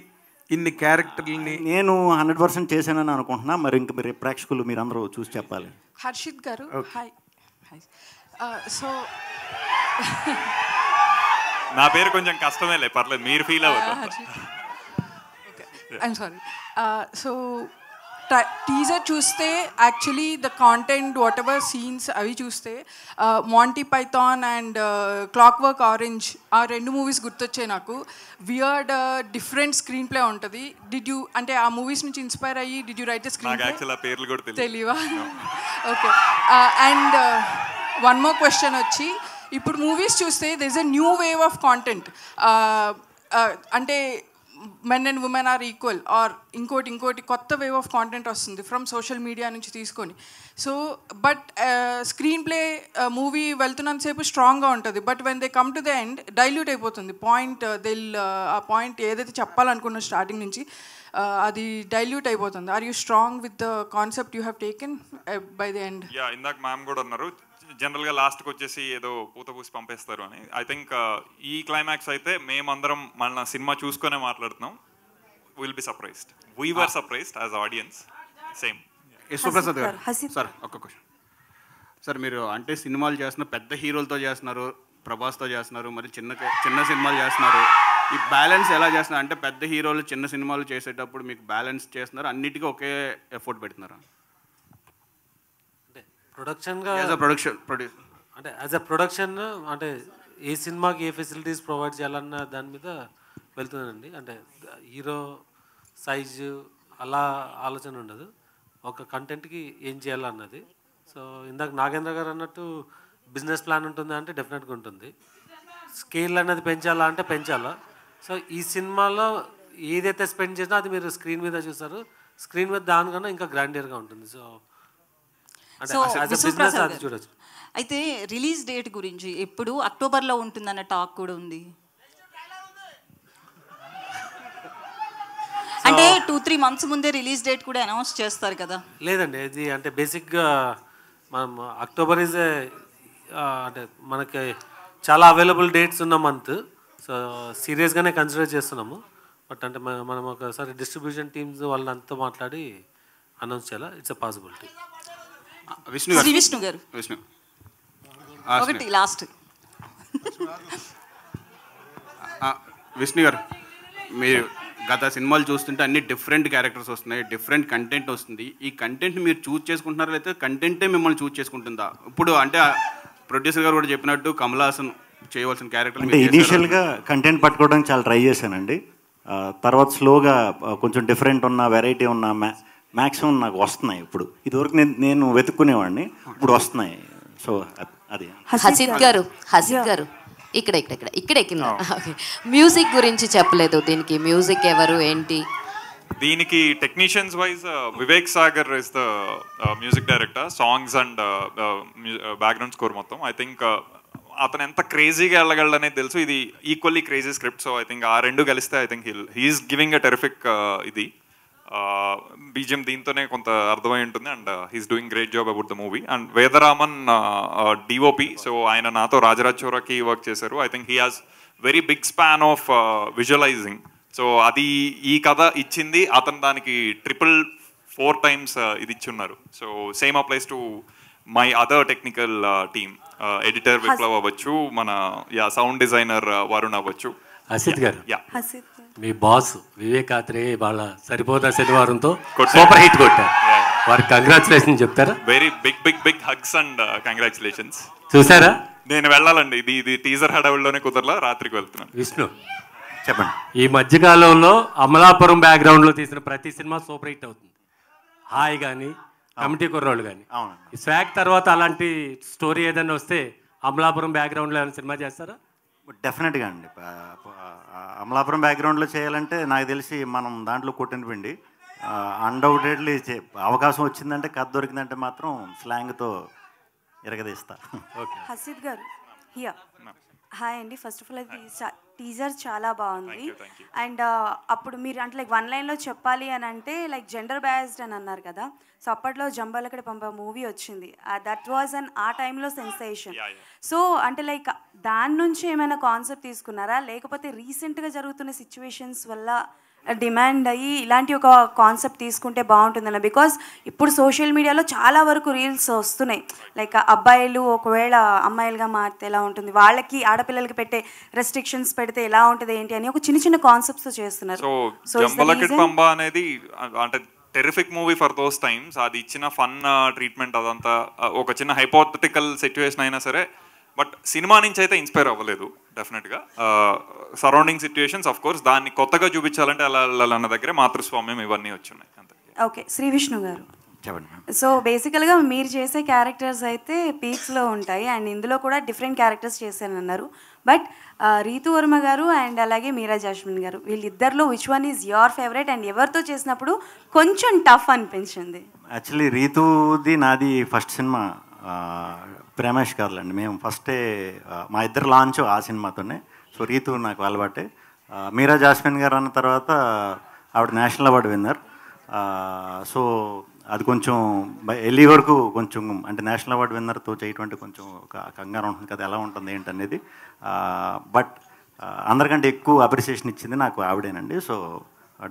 ఇన్ని క్యారెక్టర్ని? నేను 100% చేశానని అనుకుంటున్నా. మరి ఇంక మీరు ప్రేక్షకులు మీరు అందరూ చూసి చెప్పాలి. హర్షిత్ గారు, హాయ్. సో నా పేరు కొంచెం కష్టమేలే, పర్లేదు, మీరు ఫీల్ అవ్వదు. I'm sorry. సో టీజర్ చూస్తే actually the content what scenes అవి చూస్తే Monty Python and clockwork orange ఆ 2 మూవీస్ గుర్తొచ్చాయి నాకు. వియర్డ్ డిఫరెంట్ స్క్రీన్ ప్లే ఉంటుంది. డిడ్ యూ అంటే ఆ మూవీస్ నుంచి ఇన్స్పైర్ అయ్యి did you write a screenplay? తెలియవా? Okay. And one more question వచ్చి, ఇప్పుడు మూవీస్ చూస్తే there is a new wave of content. అంటే men and women are equal are ఇంకోటి కొత్త వేవ్ ఆఫ్ కాంటెంట్ వస్తుంది ఫ్రమ్ సోషల్ మీడియా నుంచి తీసుకొని. So but screenplay movie వెళ్తున్నంతసేపు స్ట్రాంగ్గా ఉంటుంది, but when they come to the end dilute అయిపోతుంది పాయింట్. ఆ పాయింట్ ఏదైతే చెప్పాలనుకున్న స్టార్టింగ్ నుంచి అది డైల్యూట్ అయిపోతుంది. Are you strong with the concept you have taken by the end? ఇందాక మ్యామ్ కూడా ఉన్నారు, జనరల్గా లాస్ట్కి వచ్చేసి ఏదో పూత పూసి పంపేస్తారు అని. ఐ థింక్ ఈ క్లైమాక్స్ అయితే మేమందరం మన సినిమా చూసుకునే మాట్లాడుతున్నాం. Will be surprised. We were surprised as audience. Same. Yashwaprasad garu sir ఒక్క క్వశ్చన్ సార్, మీరు అంటే సినిమాలు చేస్తున్నారు, పెద్ద హీరోలతో చేస్తున్నారు, ప్రభాస్తో చేస్తున్నారు, మరి చిన్న సినిమాలు చేస్తున్నారు. ఈ బ్యాలెన్స్ ఎలా చేస్తున్నారు? అంటే పెద్ద హీరోలు చిన్న సినిమాలు చేసేటప్పుడు మీకు బ్యాలెన్స్ చేస్తున్నారు, అన్నిటికీ ఒకే ఎఫర్ట్ పెడుతున్నారు? అంటే ప్రొడక్షన్గా అంటే యాజ్ అ ప్రొడక్షన్ అంటే ఏ సినిమాకి ఏ ఫెసిలిటీస్ ప్రొవైడ్ చేయాలన్న దాని మీద వెళ్తుందండి. అంటే హీరో సైజు అలా ఆలోచన ఉండదు, ఒక కంటెంట్కి ఏం చేయాలన్నది. సో ఇందాక నాగేంద్ర గారు అన్నట్టు బిజినెస్ ప్లాన్ ఉంటుంది అంటే డెఫినెట్గా ఉంటుంది. స్కేల్ అనేది పెంచాలా అంటే పెంచాలా. సో ఈ సినిమాలో ఏదైతే స్పెండ్ చేసినా అది మీరు స్క్రీన్ మీద చూస్తారు, స్క్రీన్ మీద దానికన్నా ఇంకా గ్రాండియర్గా ఉంటుంది. సో అంటే యాజ్ అ బిజినెస్ అది చూడొచ్చు. అయితే రిలీజ్ డేట్ గురించి ఎప్పుడు అక్టోబర్లో ఉంటుందన్న టాక్ కూడా ఉంది. అంటే 2-3 months ముందే రిలీజ్ డేట్ కూడా అనౌన్స్ చేస్తారు కదా? లేదండి, ఇది అంటే బేసిక్గా మనం అక్టోబర్ ఈజ్ అంటే మనకి చాలా అవైలబుల్ డేట్స్ ఉన్న మంత్. సో సీరియస్గానే కన్సిడర్ చేస్తున్నాము. బట్ అంటే మనం ఒకసారి డిస్ట్రిబ్యూషన్ టీమ్స్ వాళ్ళంతా మాట్లాడి అనౌన్స్ చేయాలా, ఇట్స్ ఎ పాసిబిలిటీ. విష్ణు గారు ఒకటి లాస్ట్. విష్ణు గారు, మీరు గత సినిమాలు చూస్తుంటే అన్ని డిఫరెంట్ క్యారెక్టర్స్ వస్తున్నాయి, డిఫరెంట్ కంటెంట్ వస్తుంది. ఈ కంటెంట్ మీరు చూస్ చేసుకుంటున్నారా లేకపోతే కంటెంటే మిమ్మల్ని చూస్ చేసుకుంటుందా? ఇప్పుడు అంటే ప్రొడ్యూసర్ గారు కూడా చెప్పినట్టు కమల్ హాసన్ చేయవలసిన క్యారెక్టర్ అంటే ఇనీషియల్గా కంటెంట్ పట్టుకోవడానికి చాలా ట్రై చేశానండి. తర్వాత స్లోగా కొంచెం డిఫరెంట్ ఉన్న వెరైటీ ఉన్న మ్యాక్సిమం నాకు వస్తున్నాయి. ఇప్పుడు ఇదివరకు నేను వెతుక్కునేవాడిని, ఇప్పుడు వస్తున్నాయి. సో అది. హసిద్ గారు ఇక్కడ కింద మ్యూజిక్ గురించి చెప్పలేదు. దీనికి మ్యూజిక్ ఎవరు ఏంటి? దీనికి technicians wise Vivek Sagar is the music director, songs and background score మొత్తం. ఐ థింక్ అతను ఎంత క్రేజీగా వెళ్ళగలడు అనేది తెలుసు. ఇది equally crazy script. So I think ఆ రెండు కలిస్తే I think he's giving a terrific ఇది బీజిఎం దీంతోనే కొంత అర్థమై ఉంటుంది. And he's doing great job about the movie. And Vedaraman DOP, so ఆయన నాతో రాజరాజ్ చోరాకి వర్క్ చేశారు. I think he has very big span of visualizing. So అది ఈ కథ ఇచ్చింది, అతను దానికి 4 times ఇది ఇచ్చున్నారు. So same applies to my other technical team, editor Viplav అవ్వచ్చు, మన సౌండ్ డిజైనర్ వరుణ్ అవ్వచ్చు. హసిద్ గారు, మీ బాస్ వివేక్ ఆత్రేయ వాళ్ళ సరిపోతా శనివారంతో సూపర్ హిట్ కొట్టారు. వారికి కంగ్రాచులేషన్ చెప్తారా? Very big hugs and congratulations. చూసారా? నేను వెళ్ళాలండి, ఇది టీజర్ హడావుల్లోనే కుదరలా, రాత్రికి వెళ్తున్నాను. విష్ణు చెప్పండి. ఈ మధ్యకాలంలో అమలాపురం బ్యాక్గ్రౌండ్లో తీసిన ప్రతి సినిమా సూపర్ హిట్ అవుతుంది. హాయ్ కానీ కమిటీ కుర్రోళ్ళు కానీ. ఈ స్వాగ్ తర్వాత అలాంటి స్టోరీ ఏదైనా వస్తే అమలాపురం బ్యాక్గ్రౌండ్లో ఏమైనా సినిమా చేస్తారా? డెఫినెట్గా అండి. అమలాపురం బ్యాక్గ్రౌండ్లో చేయాలంటే నాకు తెలిసి మనం దాంట్లో కొట్టిన పిండి. అన్డౌటెడ్లీ అవకాశం వచ్చిందంటే, కథ దొరికిందంటే మాత్రం స్లాంగ్తో ఇరగదీస్తా. హసిద్ గారు హాయ్ అండి. ఫస్ట్ ఆఫ్ ఆల్ అది టీజర్ చాలా బాగుంది. అండ్ అప్పుడు మీరు అంటే లైక్ 1 lineలో చెప్పాలి అని అంటే లైక్ జెండర్ బయాస్డ్ అని అన్నారు కదా. సో అప్పట్లో జంబాలకడ పంప మూవీ వచ్చింది, దట్ వాజ్ ఆ టైంలో సెన్సేషన్. సో అంటే లైక్ దాని నుంచి ఏమైనా కాన్సెప్ట్ తీసుకున్నారా, లేకపోతే రీసెంట్గా జరుగుతున్న సిచ్యువేషన్స్ వల్ల డిమాండ్ అయ్యి ఇలాంటి ఒక కాన్సెప్ట్ తీసుకుంటే బాగుంటుందన్న? బికాజ్ ఇప్పుడు సోషల్ మీడియాలో చాలా వరకు రీల్స్ వస్తున్నాయి, లైక్ అబ్బాయిలు ఒకవేళ అమ్మాయిలుగా మారితే ఎలా ఉంటుంది, వాళ్ళకి ఆడపిల్లలకి పెట్టే రెస్ట్రిక్షన్స్ పెడితే ఎలా ఉంటుంది ఏంటి అని ఒక చిన్న కాన్సెప్ట్స్ చేస్తున్నారు. సో జంబలకడ్ పంబ అనేది అంటే terrific movie for those times. అది ఇచ్చిన ఫన్ ట్రీట్మెంట్ అదంతా ఒక చిన్న హైపోథెటికల్ సిచ్యువేషన్ అయినా సరే, బట్ సినిమా నుంచి అయితే ఇన్స్పైర్ అవ్వలేదు డెఫినెట్గా. సరౌండింగ్ సిచ్యువేషన్స్ ఆఫ్ కోర్స్ దాన్ని కొత్తగా చూపించాలంటే అలా అన్న దగ్గరే మాతృస్వామ్యం ఇవన్నీ వచ్చున్నాయి. ఓకే, శ్రీ విష్ణు గారు చెప్పండి. సో బేసికల్గా మీరు చేసే క్యారెక్టర్స్ అయితే పీక్స్లో ఉంటాయి, అండ్ ఇందులో కూడా డిఫరెంట్ క్యారెక్టర్స్ చేశానన్నారు. బట్ రీతు వర్మ గారు అండ్ అలాగే మీరా జాస్మిన్ గారు, వీళ్ళిద్దరిలో which one is your favourite and ఎవరితో చేసినప్పుడు కొంచెం టఫ్ అనిపించింది? యాక్చువల్లీ రీతుది నాది ఫస్ట్ సినిమా ప్రేమేష్ కాదులండి. మేము ఫస్టే మా ఇద్దరు లాంచ్ ఆ సినిమాతోనే. సో రీతు నాకు అలవాటే. మీరా జాస్మిన్ గారు అన్న తర్వాత ఆవిడ నేషనల్ అవార్డు విన్నర్. సో అది కొంచెం వెళ్ళే వరకు కొంచెం అంటే నేషనల్ అవార్డు విన్నర్తో చేయటం అంటే కొంచెం ఒక కంగారు ఉంటుంది కదా, ఎలా ఉంటుంది ఏంటనేది. బట్ అందరికంటే ఎక్కువ అప్రిసియేషన్ ఇచ్చింది నాకు ఆవిడేనండి. సో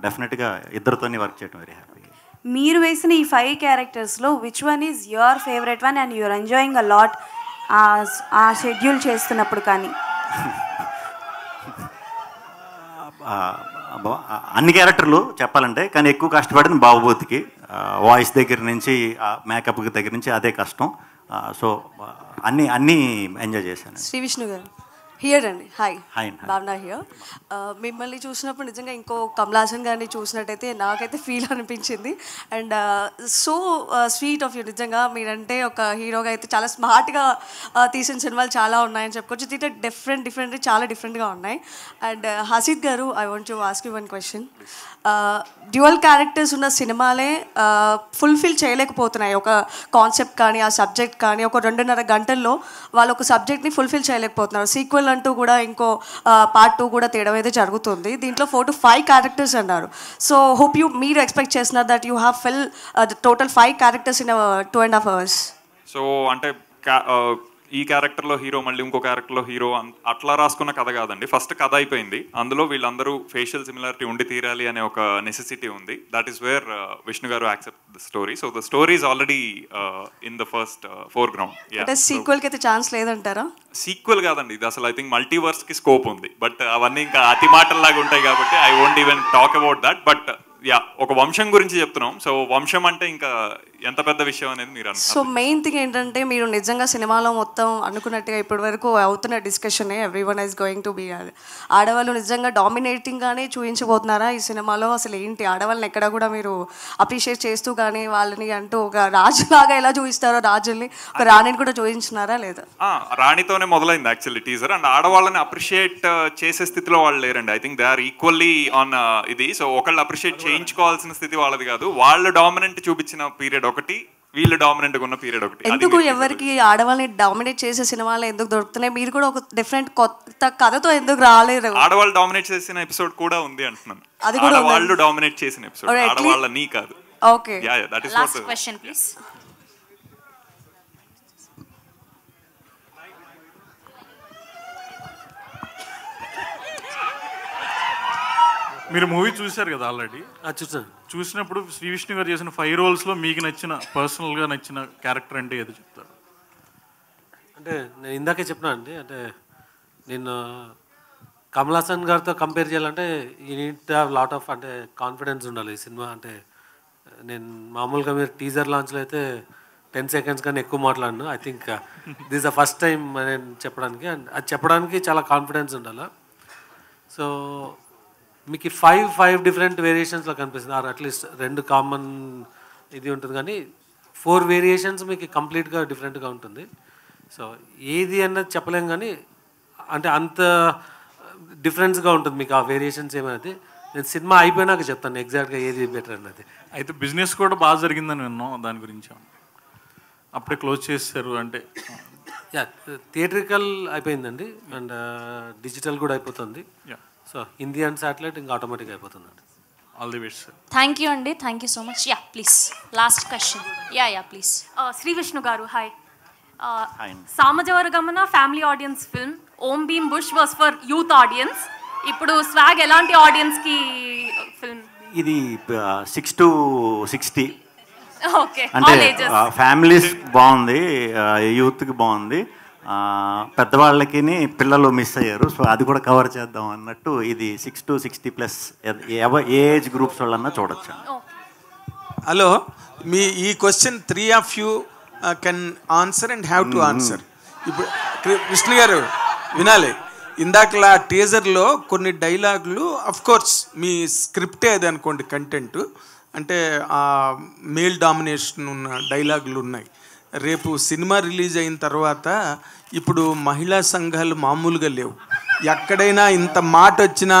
డెఫినెట్గా ఇద్దరితోనే వర్క్ చేయడం వెరీ హ్యాపీ. మీరు వేసిన ఈ 5 క్యారెక్టర్స్లో which one is your favourite one and you're enjoying a lot ఆ షెడ్యూల్ చేస్తున్నప్పుడు? కానీ అన్ని క్యారెక్టర్లు చెప్పాలంటే, కానీ ఎక్కువ కష్టపడింది బాబుబోతికి. వాయిస్ దగ్గర నుంచి మేకప్ దగ్గర నుంచి అదే కష్టం. సో అన్నీ ఎంజాయ్ చేశాను. శ్రీ విష్ణు గారు హియర్ అండి. హాయ్ హాయ్ భావన హియర్. మిమ్మల్ని చూసినప్పుడు నిజంగా ఇంకో కమల్ హాసన్ గారిని చూసినట్టయితే నాకైతే ఫీల్ అనిపించింది. And so sweet of you. నిజంగా మీరంటే ఒక హీరోగా అయితే చాలా స్మార్ట్గా తీసిన సినిమాలు చాలా ఉన్నాయని చెప్పుకోవచ్చు. దీంట్లో డిఫరెంట్ చాలా డిఫరెంట్గా ఉన్నాయి. అండ్ హసీద్ గారు, I want to ask you one question. Dual characters ఉన్న సినిమాలే ఫుల్ఫిల్ చేయలేకపోతున్నాయి. ఒక కాన్సెప్ట్ కానీ ఆ సబ్జెక్ట్ కానీ ఒక 2.5 గంటల్లో వాళ్ళు ఒక సబ్జెక్ట్ని ఫుల్ఫిల్ చేయలేకపోతున్నారు. సీక్వెల్ అంటూ కూడా ఇంకో పార్ట్ 2 కూడా తీయడం అయితే జరుగుతుంది. దీంట్లో 4 to 5 క్యారెక్టర్స్ అన్నారు. సో హోప్ మీరు ఎక్స్పెక్ట్ చేస్తున్నారు that you have fill total 5 characters in 2.5 hours. So అంటే ఈ క్యారెక్టర్లో హీరో మళ్ళీ ఇంకో క్యారెక్టర్లో హీరో అట్లా రాసుకున్న కథ కాదండి. ఫస్ట్ కథ అయిపోయింది, అందులో వీళ్ళందరూ ఫేషియల్ సిమిలారిటీ ఉండి తీరాలి అనే ఒక నెసెసిటీ ఉంది. దట్ ఈస్ వేర్ విష్ణు గారు accept the story. So the story is already in the first foreground. అంటే సీక్వెల్కి అయితే ఛాన్స్ లేదంటారా? సీక్వెల్ కాదండి ఇది, అసలు ఐ థింక్ మల్టీవర్స్కి స్కోప్ ఉంది. బట్ అవన్నీ ఇంకా అతి మాటల్లాగా ఉంటాయి కాబట్టి I won't even talk about that. But yeah, ఒక వంశం గురించి చెప్తున్నాం. సో వంశం అంటే ఇంకా ఎంత పెద్ద విషయం అనేది మీరు అన్నారు. సో మెయిన్ థింగ్ ఏంటంటే మీరు నిజంగా సినిమాలో మొత్తం అనుకున్నట్టుగా ఇప్పటి వరకు అవుతున్న discussion every one is going to be ఆడవాళ్ళు నిజంగా డామినేటింగ్గానే చూపించబోతున్నారా ఈ సినిమాలో? అసలు ఏంటి ఆడవాళ్ళని ఎక్కడ కూడా మీరు అప్రిషియేట్ చేస్తూ కానీ వాళ్ళని అంటూ ఒక రాజులాగా ఎలా చూపిస్తారో రాజుల్ని ఒక రాణిని కూడా చూపించినారా లేదా? రాణితోనే మొదలైంది యాక్చువల్లీ టీజర్. అండ్ ఆడవాళ్ళని అప్రిషియేట్ చేసే స్థితిలో వాళ్ళు లేరండి. I think they are equally on ఇది. సో ఒకళ్ళు అప్రిషియేట్ చేయించుకోవాల్సిన స్థితి వాళ్ళది కాదు. వాళ్ళు డామినెంట్ చూపించిన పీరియడ్ ఒకటి, వీళ్ళు డామినెంట్ ఉన్న పీరియడ్ ఒకటి. ఎందుకు ఎవరికి ఆడవాళ్ళని డామినేట్ చేసే సినిమాలు ఎందుకు దొరుకుతున్నాయి? మీరు కూడా ఒక డిఫరెంట్ కొత్త కథతో ఎందుకు రాలేరు? ఆడవాళ్ళు డామినేట్ చేసిన ఎపిసోడ్ కూడా ఉంది అంటున్నాను. అది కూడా వాళ్ళు డామినేట్ చేసిన ఎపిసోడ్, ఆడవాళ్ళని కాదు. Okay, yeah that is last question please. మీరు మూవీ చూశారు కదా ఆల్రెడీ? చూసాను. చూసినప్పుడు శ్రీ విష్ణు గారు చేసిన 5 రోల్స్లో మీకు నచ్చిన పర్సనల్గా నచ్చిన క్యారెక్టర్ అంటే ఏదో చెప్తారు? అంటే నేను ఇందాకే చెప్పినా అండి, అంటే నేను కమల్ హాసన్ గారితో కంపేర్ చేయాలంటే ఈ need to have lot of అంటే కాన్ఫిడెన్స్ ఉండాలి ఈ సినిమా. అంటే నేను మామూలుగా మీరు టీజర్ లాంచ్లో అయితే 10 seconds కానీ ఎక్కువ మాట్లాడను. I think this the first time నేను చెప్పడానికి, అండ్ అది చెప్పడానికి చాలా కాన్ఫిడెన్స్ ఉండాలి. సో మీకు 5 డిఫరెంట్ వేరియేషన్స్లో కనిపిస్తుంది, ఆర్ అట్లీస్ట్ 2 కామన్ ఇది ఉంటుంది, కానీ 4 వేరియేషన్స్ మీకు కంప్లీట్గా డిఫరెంట్గా ఉంటుంది. సో ఏది అన్నది చెప్పలేం, కానీ అంటే అంత డిఫరెన్స్గా ఉంటుంది మీకు ఆ వేరియేషన్స్ ఏమైనా. నేను సినిమా అయిపోయినాక చెప్తాను ఎగ్జాక్ట్గా ఏది బెటర్ అన్నది. అయితే బిజినెస్ కూడా బాగా జరిగిందని విన్నాం, దాని గురించి అప్పుడే క్లోజ్ చేశారు అంటే? యా, థియేట్రికల్ అయిపోయిందండి, అండ్ డిజిటల్ కూడా అయిపోతుంది. సో హిందీ అండ్ శాటిలైట్ ఇంకా ఆటోమేటిక్ అయిపోతుందండి. All the best sir. Thank you అండి, thank you so much. Yeah please last question. Yeah please. Sri Vishnu garu hi. Samajavaragamana family audience film, Om Bheem Bush was for youth audience. ఇప్పుడు స్వాగ్ ఎలాంటి ఆడియన్స్కి film? ఇది 6 to 60 okay, అంటే families బాగుంది, యూత్కి బాగుంది, పెద్దవాళ్ళకి పిల్లలు మిస్ అయ్యారు. సో అది కూడా కవర్ చేద్దాం అన్నట్టు ఇది 6 to 60+ ఏ ఏజ్ గ్రూప్స్ వాళ్ళన్నా చూడొచ్చు. హలో, మీ ఈ question 3 of you can answer and have to answer. ఇప్పుడు విష్ణు గారు వినాలి, ఇందాకలా టీజర్లో కొన్ని డైలాగులు కోర్స్ మీ స్క్రిప్టే అది అనుకోండి, కంటెంట్ అంటే మేల్ డామినేషన్ ఉన్న డైలాగులు ఉన్నాయి. రేపు సినిమా రిలీజ్ అయిన తర్వాత ఇప్పుడు మహిళా సంఘాలు మామూలుగా లేవు, ఎక్కడైనా ఇంత మాట వచ్చినా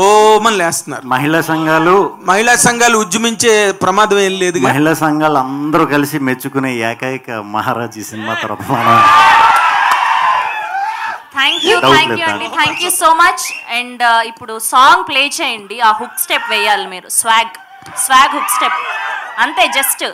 ఓమని లేస్తున్నారు. మహిళా సంఘాలు ఉద్యమించే ప్రమాదం ఏం లేదు. మహిళా సంఘాలు అందరూ కలిసి మెచ్చుకునే ఏకైక మహారాజ్ ఈ సినిమా తర్వాత. థ్యాంక్ యూ అండి, thank you so much. And ఇప్పుడు సాంగ్ ప్లే చేయండి, ఆ హుక్ స్టెప్ వేయాలి మీరు, స్వాగ్ హుక్ స్టెప్ అంతే, జస్ట్